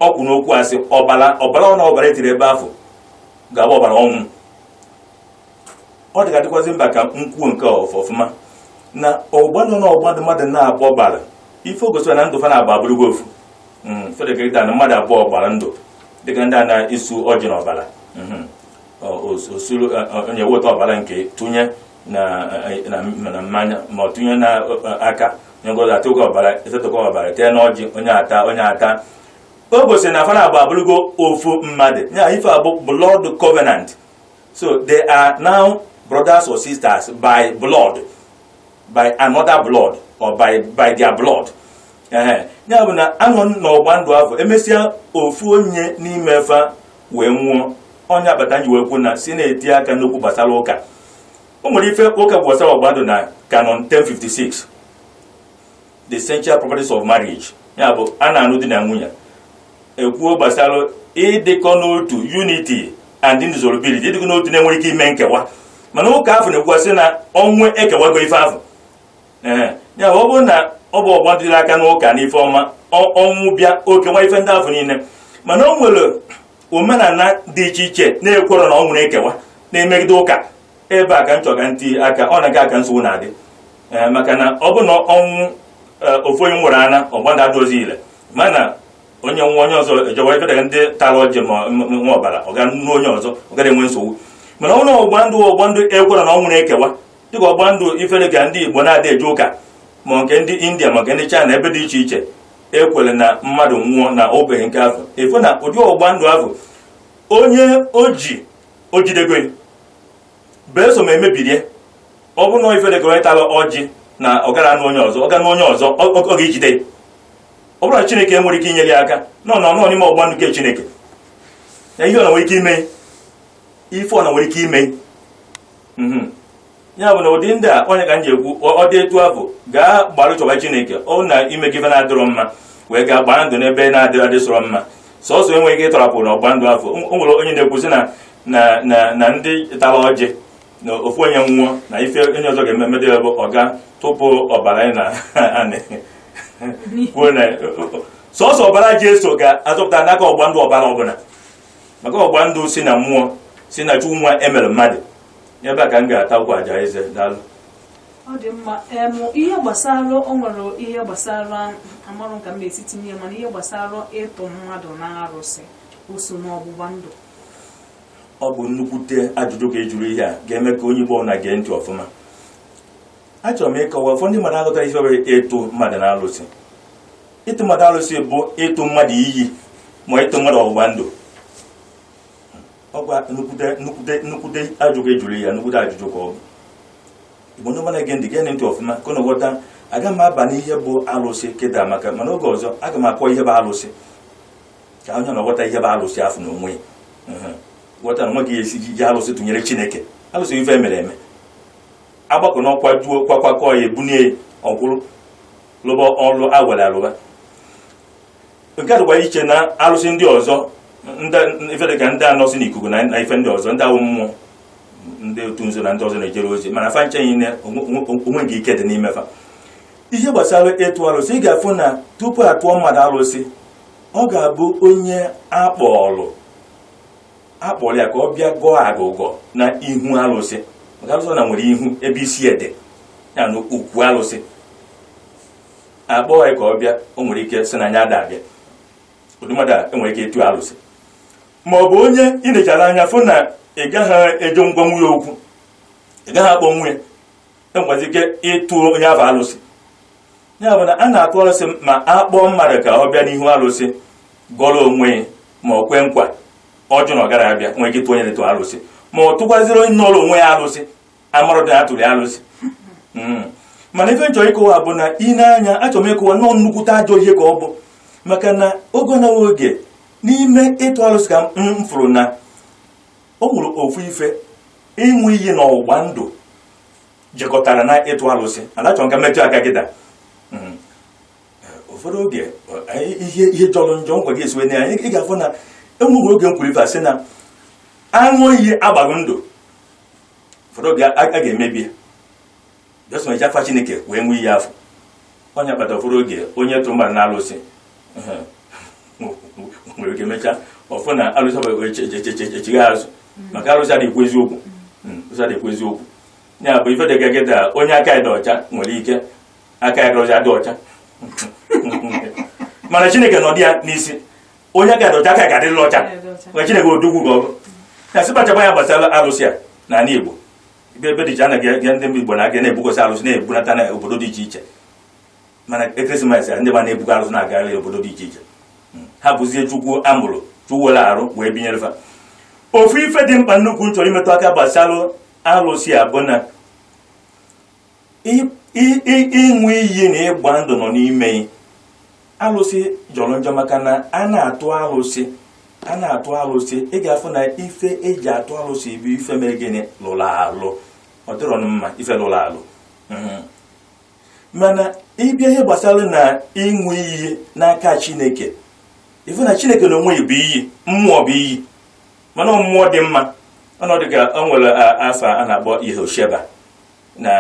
ọkwụ n'okwu asị ọbara ọ na ọbara etiri ebe afọ ga-abụ ọbara ọnwụ ọ dị ga-adịkwazi mba ka nkwuo nke ọfụma na ọgbụgba ndụ na ọgbụgba ndụ mmadụ na-abụ ọbara ife ogosiri na ndụ fa na-abụ abụrụgo ofu fedekịta na mmadụ abụọ gbara ndụ dịka ndị a na-esu ọjị na ọbara osuru onye weta ọbara nke tụnye na mmanya ma ọ tụnye na aka onye ngozi atụkọ ọbara etetụkọ ọbara tee na ọjị onye ata o gosiri na fana abụ abụrụgo ofu mmadụ ya ife abụ blood covenant so they are now brothers or sisters by blood by another blood or by their blood ya bụ na anọ n'ọgba ndụ afọ emesịa ofu onye n'ime fa wee nwụọ onye abata ji wee kwu na si na-eti aka n'okwu gbasara ụka. O nwere ife ụka gbasara ọgba ndụ na Canon 1056 the essential properties of marriage, ya bụ a na-anụ di na nwunye ekwuo gbasara ịdịkọ n'otu unity and indissolubility, ịdịkọ n'otu na-enwere ike ime nkewa, mana ụka afọ na-ekwugasị na ọnwụ ekewago ife afọ. Ya bụ ọ bụrụ na ọ bụ ọgba ndụ aka n'ụka na ife ọma ọnwụ bịa okewa ife ndị afọ niile, mana o nwere omenala dị iche iche na-ekworo na ọ nwere ekewa na-emegide ụka. Ebe a ka m chọga ntị aka ọ na-aga aka nsogbu na-adị, maka na ọ bụ na ọnwụ ofu onye nwere ana ọgba ndụ adịghịzi ile, mana onye nwa onye ọzọ ejewa ifedega ndị tara ọjị ma nwa ọbara ọ ga nụ onye ọzọ ọ gaghị enwe nsogbu. Mana ọ na ọgba ndụ ekworo na ọ nwere ekewa dịka ọgba ndụ ifedega ndị Igbo na-adị eje ụka ma nke ndị India ma nke ndị China ebe dị iche iche ekwere na mmadụ nwụọ na obeghị nke afọ. Efu na ụdị ọgba ndụ afọ onye ojidego beso ma emebirie, ọ bụrụ na ifedega onye tara ọjị na ọ gara anụ onye ọzọ ọ ga n'onye ọzọ ọ ga-ejide. Ọ bụrụ na Chineke nwere ike inyere ya aka nọ n'ime ọgba ndụ nke Chineke na ihe ọ na nwere ike ime ife ọ na nwere ike ime. Ya bụ na ụdị ndị a onye ka m ji ekwu ọ dị etu afọ gaa gbara chọba Chineke ọ na ime gị na-adịrọ mma wee gaa gbara ndụ n'ebe na-adịrọ adịsọrọ mma. Sọsọ enweghị ike ịtọrapụ na ọgba ndụ afọ. O nwere onye na-ekwusi na ndị tara ọjị na ofu onye nwụọ na ife onye ọzọ ga-eme medebe bụ ọga tupu ọbara anyị na kwuo na sọsọ ọbara Jesu ga-azọpụta n'aka ọgba ndụ ọbara ọbụla, maka ọgba ndụ si na mmụọ si na Chukwu nwa emere mmadụ. Ebe a ka m ga-ata ụkwa aja eze. Daalụ. Ọ dị mma. Ihe gbasara o nwere ihe gbasara amarụ nka m esi tinye, mana ihe gbasara ịtụ mmadụ na arụsị o so n'ọgbụgba ndụ. Ọ bụ nnukwute ajụjụ ka ejuru ihe a ga-eme ka onye Igbo na gee ntị ọfụma. Achọrọ m ịkọwa ụfọdụ ndị mmadụ aghọtara ihe bụ ịtụ mmadụ na arụsị. Ịtụ mmadụ arụsị bụ ịtụ mmadụ iyi ma ịtụ mmadụ ọgbụgba ndụ. Ọ gwa nnukwute ajụjụ ejuru ya, nnukwute ajụjụ ka ọ bụ. Igbo ndị mmadụ na-ege ntị gee ntị ọfụma ka ọ ghọta. Aga m aba n'ihe bụ arụsị kịta maka mana oge ọzọ aga m akọ ihe bụ arụsị ka onye na-aghọta ihe bụ arụsị afọ na onwe ya. Ghọta na nwa gị esi ji arụsị tụnyere Chineke. Arụsị ife mere eme agbakọ n'ọkwa juo kwakwakọ ya ebunie ọkwụrụ lụba ọrụ awere alụba. Nke a dịkwa iche na arụsị ndị ọzọ ife dịka ndị anọ si n'ikuku na ife ndị ọzọ ndị awụ mmụọ ndị otu nzo na ndị ọzọ na-ejere ozi, mana fa nche nyine onwe gị ike dị n'ime fa. Ihe gbasara ịtụ arụsị ị ga-afụ na tupu atụọ mmadụ arụsị ọ ga-abụ onye akpọrọ ya ka ọ bịa gọọ agụgọ na ihu arụsị, maka arụsị na nwere ihu ebe isi ede ya na ukwu arụsị. Akpọọ ya ka ọ bịa, o nwere ike sị na anya ada abịa. Ụdị mmadụ a enwere ike ịtụ arụsị. Ma ọ bụ onye ị nechara anya fụ na ị gaghị eje ngwa nwunye okwu, ị gaghị akpọ nwunye, enwere ike ịtụ onye afọ arụsị. Ya bụ na a na-atụ arụsị ma akpọọ mmadụ ka ọ bịa n'ihu arụsị gọrọ onwe ma ọ kwe nkwa ọjọọ na ọ gara abịa, nwere ike ịtụ onye na-eto arụsị, ma ọ tụkwaziri onye nọrọ onwe ya arụsị amarụ dị atụrụ ya arụsị. Mana ife nchọrọ ịkọwa bụ na ị na-anya achọrọ m ịkọwa nọọ nnukwute ajọ ihe ka ọ bụ, maka na oge na oge n'ime ịtụ arụsị ka m fụrụ na o nwere ofu ife ịnwe iyi na ọgba ndụ jekọtara na ịtụ arụsị. Anachọ nka metụ aka gị da ụfọdụ oge ihe jọrọ njọ nkwa gị esiwe n'anya ị ga-afụ na enweghị oge m kwuru ife asị na aṅụ iyi agbaghị ndụ ụfọdụ oge a ga-emebi bịasọ eji afa Chineke wee nwee iyi afọ. Onye kpata ụfọdụ oge onye tụrụ mmadụ na arụsị nwere ike mechaa ọfụ na arụsị echigha azụ, maka arụsị adịghị eziokwu. Eziokwu ya bụ ife dị gagịda onye aka ya dị ọcha nwere ike aka ya dọzi adị ọcha mana Chineke nọ dị ya n'isi, onye aka dị ọcha aka ga-adịrị ọcha, maka Chineke odogwu ka ọ bụ. Ya sị kpachakwa ya gbasara arụsị a n'ala Igbo. Ebe dị iche anaghị ndị Igbo na-aga na-ebugosi arụsị na-ebunata na obodo dị iche iche, mana ekeresimesi ndị ma na-ebuga arụsị na-agagharị obodo dị iche iche. Ha bụzie Chukwu amụrụ Chukwu were arụ wee binyere fa. Ofu ife dị mkpa nnukwu chọrọ imetụ aka gbasara arụsị a bụ na ịṅụ iyi na ịgba ndụ nọ n'ime alụsị jọrọ njọ maka na a na-atụ alụsị ị ga-afụ na ife eji atụ alụsị bụ ife mere gịnị lụrụ alụ. Ọ dịrọ mma ife lụrụ alụ. Mana ịbịa ihe gbasara na ịṅụ iyi n'aka Chineke, ife na Chineke na onwe bụ iyi, mmụọ bụ iyi, mana mmụọ dị mma. Ọnọdụ ka o nwere afa a na-akpọ Yehosheba na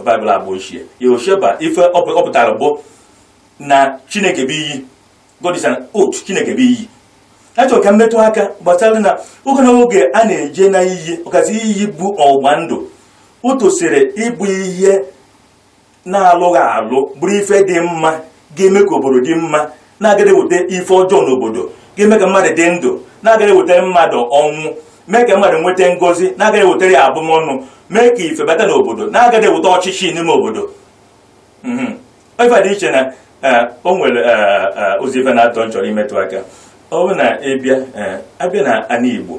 Baịbụl agba ochie. Yehosheba ife ọ pụtara bụ na Chineke bụ iyi. God is an oath. Chineke bụ iyi. Achọrọ ka mmetụ aka gbasara na oge na oge a na-eje na iyi, ọkasị iyi bụ ọgba ndụ, o tosiri ịbụ ihe na-alụghị alụ, bụrụ ife dị mma ga-eme ka obodo dị mma, na-agaghị eweta ife ọjọọ n'obodo, ga-eme ka mmadụ dị ndụ, na-agaghị eweta mmadụ ọnwụ, mee ka mmadụ nweta ngọzi, na-agaghị ewetara ya abụmọnụ, mee ka ife bata n'obodo, na-agaghị eweta ọchịchị n'ime obodo. Ife dị iche na o nwere ozi ife na-atọ nchọrọ imetụ aka. Ọ bụrụ na abịa na ana Igbo,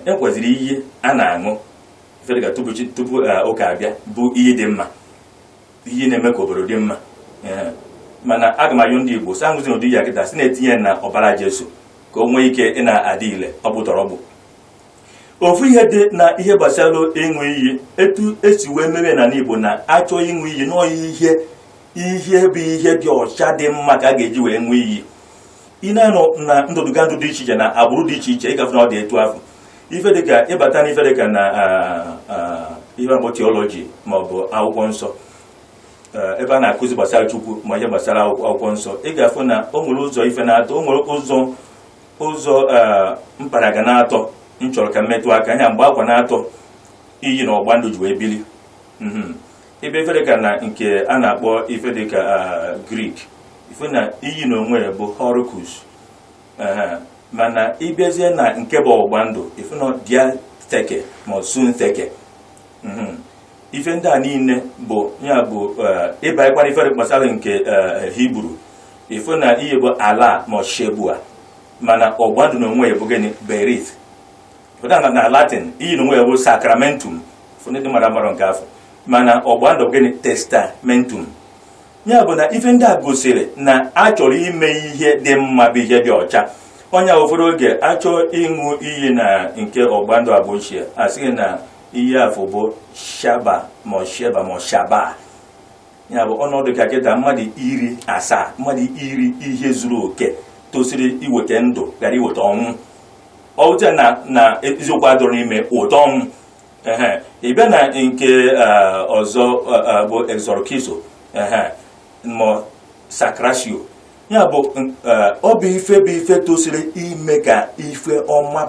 ekwesịrị iyi a na-aṅụ ife dịka tupu ụka abịa bụ iyi dị mma, iyi na-eme ka obodo dị mma. Mana aga m ayọ ndị Igbo sa ṅụzi n'ụdị ya kịta si na-etinye na ọbara Jesu ka o nwee ike ị na-adị ile ọ bụ tọrọgbụ. Ofu ihe dị na ihe gbasara ịṅụ iyi, etu esi wee mere na Igbo na-achọ ịṅụ iyi n'ọhịa ihe bụ ihe dị ọcha dị mma ka a ga-eji wee ṅụọ iyi. Ị na-anọ na ndụdụga ndụ dị iche iche na agbụrụ dị iche iche, ịgafe na ọ dị etu afọ ife dịka ịbata na ife dịka na ihe akpọ teoloji maọbụ akwụkwọ nsọ, ebe a na-akụzi gbasara Chukwu ma ihe gbasara akwụkwọ nsọ, ị ga-afụ na o nwere ụzọ ife na-atọ, o nwere ụzọ mparaga na-atọ nchọrọ ka mmetụ aka anya mgbe akwa na-atọ iyi na ọgba ndụ ji wee bili. Ebe ife dịka na nke a na-akpọ ife dịka Grik, ife na iyi na onwe bụ Horicus. Mana ịbịazie na nke bụ ọgba ndụ, ife na diatheke ma suntheke. Ife ndị a niile bụ ya bụ ịbaịkwana ife gbasara nke Hibru, ife na iyi bụ ala ma shebua, mana ọgba ndụ na onwe bụ gịnị berith. Pụta na Latin iyi na onwe bụ sacramentum, ife ndị mara mara nke afọ, mana ọgba ndụ gịnị testamentum. Ya bụ na ife ndị a gosiri na a chọrọ ime ihe dị mma bụ ihe dị ọcha. Onye ụfọdụ oge achọọ ịṅụ iyi na nke ọgba ndụ agba ochie, asịghị na iyi afọ bụ shaba ma sheba ma shaba. Ya bụ ọnọdụ ka kịta mmadụ 70, mmadụ 10 ihe zuru oke tosiri iweta ndụ gara iweta ọnwụ. Ọwụta na eziokwu adọrọ n'ime ụtọ ọnwụ. Ị bịa na nke ọzọ bụ exorciso ma sacratio, ya bụ ọ bụ ife tosiri ime ka ife ọma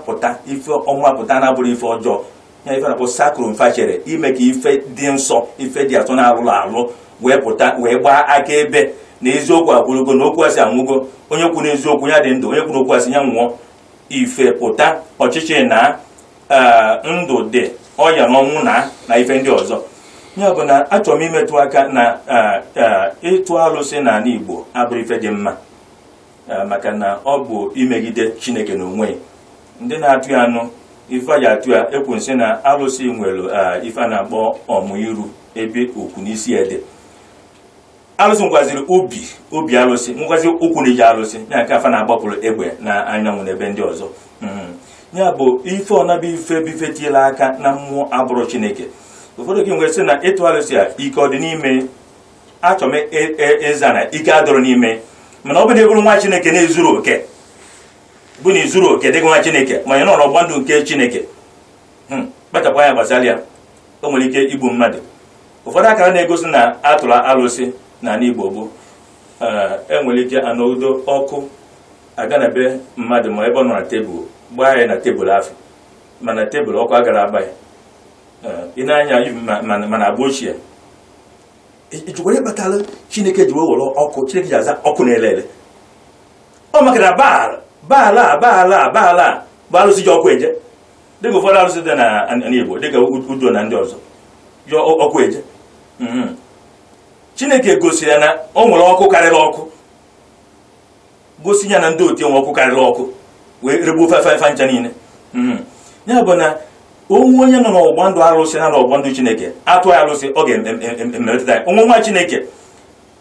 pụta na-abụrụ ife ọjọọ. Ya ife na-akpọ sacrum facere, ime ka ife dị nsọ, ife dị atọ na-alụrụ alụ wee pụta wee gbaa akaebe na eziokwu agwụrụgo na okwu asị anwụgo. Onye kwu n'eziokwu ya dị ndụ, onye kwu n'okwu asị ya nwụọ. Ife pụta, ọchịchị na ndụ dị, ọya na ọnwụ na ife ndị ọzọ. Ya bụ na achọrọ m imetụ aka na ịtụ alụsị n'ala Igbo abụrụ ife dị mma, maka na ọ bụ imegide Chineke n'onwe. Ndị na-atụ ya anụ ife a ya atụ ya ekwu nsị na alụsị nwere ife a na-akpọ ọmụ iru ebe okwu n'isi ede. Alụsị nwaziri obi alụsị, nwaziri ụkwụ na-eji alụsị, ya nke afa na-agbapụrụ egbe na anyanwụ n'ebe ndị ọzọ. Ya bụ ife ọnabụ ife bụ ife tiela aka na mmụọ abụrụ Chineke. Ụfọdụ gị nwere sị na ịtụ alụsị a ike ọ dị n'ime, achọrọ m ịza na ike adọrọ n'ime, mana ọ bụ na ịbụrụ nwa Chineke na-ezuru oke, bụ na izuru oke dịghị nwa Chineke, ma ị nọ n'ọgba ndụ nke Chineke, kpachapụ anya gbasara ya, o nwere ike igbu mmadụ. Ụfọdụ akara na-egosi na atụrụ alụsị n'ala Igbo bụ enwere ike anọgido ọkụ aga na be mmadụ ma ebe ọ nọ na tebụl, gbaa ya na tebụl afọ, mana tebụl ọkụ agara aba ya. Ị na-anya mana agba ochie ijikwa kpatara Chineke ji wee were ọkụ, Chineke ji aza ọkụ na-elele. Ọ maka na baala bụ alụsị ji ọkụ eje, dịka ụfọdụ alụsị dị na Igbo dịka udo na ndị ọzọ ji ọkụ eje. Chineke gosiri ya na o nwere ọkụ karịrị ọkụ, gosi ya na ndị otu enwe ọkụ karịrị ọkụ wee regbuo fefe ncha niile. Ya bụ na onwe onye nọ n'ọgba ndụ alụsị na n'ọgba ndụ Chineke atụ ya alụsị, ọ ga-emetụta ya. Onwe nwa Chineke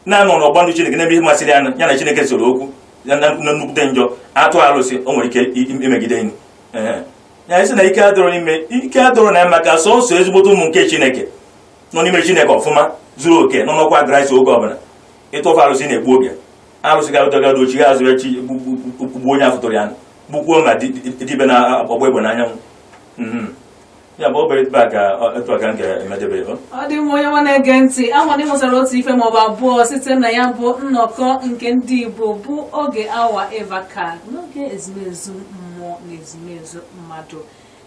na-anọ n'ọgbandụ Chineke n'ebe ihe masịrị ya na Chineke soro okwu ya na nnukwute njọ atụ alụsị o nwere ike imegide enyi ya isi na ike adọrọ na ya maka sọsọ ezigbote ụmụ nke Chineke nọ n'ime Chineke ọfụma zuru oke nọ n'ọkwa Kraịst oge ọbụla ịtụfe alụsị na-egbu oge alụsị ga-adọgado ochi ga-azụ echi gbugbu onye afụtụrụ ya gbukwuo ma dibe na ọgbọ egbe n'anyanwụ ya bụ obere ebe a ka etu aka nke emedebe ọ dị mma onye nwa na-ege ntị ahụ ndị mụtara otu ife maọbụ abụọ site na ya bụ nnọkọ nke ndị Igbo bụ oge awa EGBU n'oge ezumezu mmụọ na ezumezu mmadụ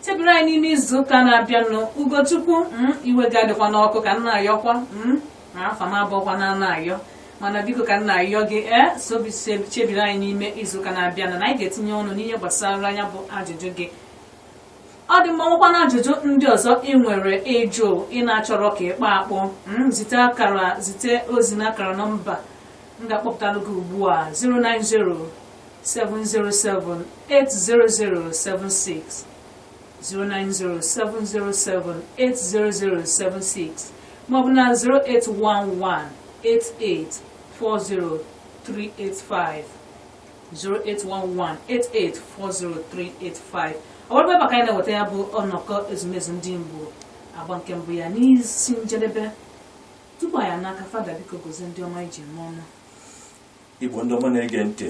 chebiri anyị n'ime izu ụka na-abịanụ Ugochukwu iwe ga-adịkwa n'ọkụ ka nna ayọkwa na afa m abụọkwa na ana ayọ mana biko ka nna ayọ gị chebiri anyị n'ime izu ụka na-abịanụ na anyị ga-etinye ọnụ n'ihe gbasara anya bụ ajụjụ gị ọ dị mma nwekwa na ajụjụ ndị ọzọ ị nwere ịjụ ị na-achọrọ ka ịkpa akpọ zite ozi na akara nọmba m ga-akpọpụtalụ gị ugbu a 090-707-80076 090-707-80076 maọbụ na 08118840385 08118840385 ọwara ebe ka anyị na-eweta ya bụ ọnọkọ ezumezu ndị Igbo agba nke mbụ ya n'isi njedebe tupu anyị n'aka fada biko gozie ndị ọma iji n'ọnụ Igbo ndị ọma na-ege ntị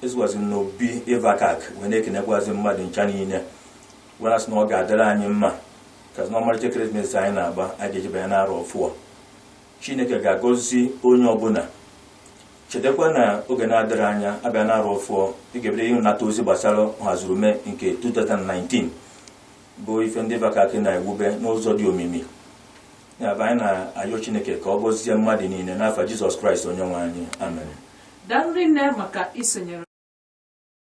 ezigwazi n'obi EGBU wee na-ekenekwazi mmadụ ncha niile were asị na ọ ga-adịrị anyị mma ka na ọmarịcha ekeresimesi anyị na-agba anyị ga-ejebe ya n'arọ ọfụọ Chineke ga-agọzi onye ọbụla chetakwa na oge na-adịrị anya abịa n'arọ ọfụọ ị ga-ebere ihe nata ozi gbasara nhazurume nke 2019 bụ ife ndị EGBU na-ewube n'ụzọ dị omimi ya bụ anyị na-ayọ Chineke ka ọ gọzie mmadụ niile n'afa Jizọs Kraịst onye nwe anyị amen. Daalụ nne maka isonyere